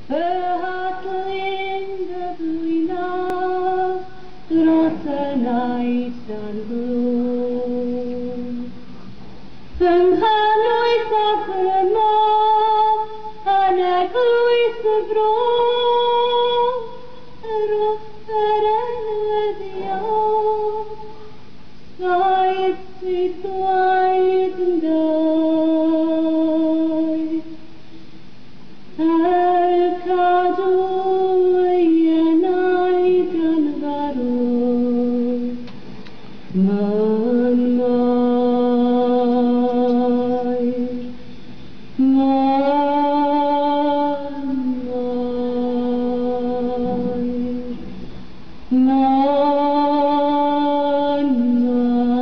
Verhatelijke vloeina, grote night aan bloed. Fy nghanwyd a chrymo, yn eglwys y bro, yr offer enweddio, saith sydd dwaid yn doi. Cadw ei enau gan farw, man mair, man mair, man mair.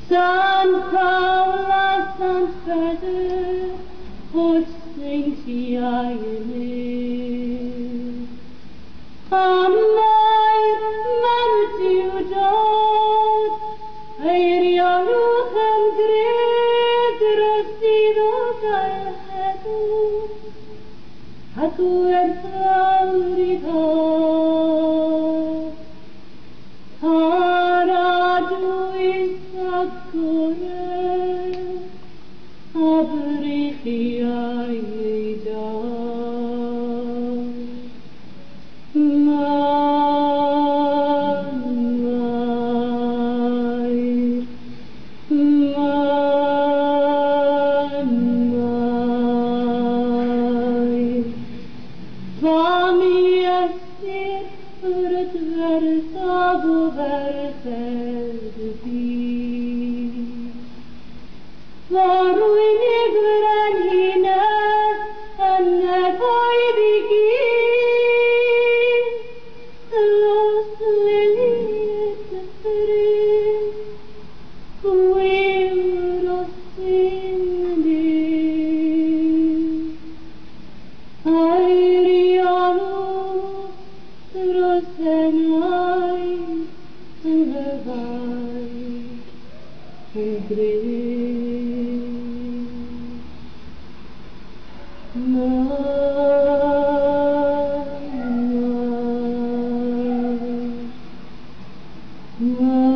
San Paul a Sant Peder, o'r seintiau yn uwch. A mae'r diwdod, eiriolwch am greg sydd o gael heddwch, ac werthfawr i ddod. Paradwys a gore, a breichiau ei dod. Man mair, man mair. Fam i esir yr adversaf o ferched y byd. Farwyn i frenhines yn nefoedd i gyd, los lilied y ffyrdd, hwyr o sy'n dydd. Eiriolwch dros enau yn hyfai yn gryd. Man mair, man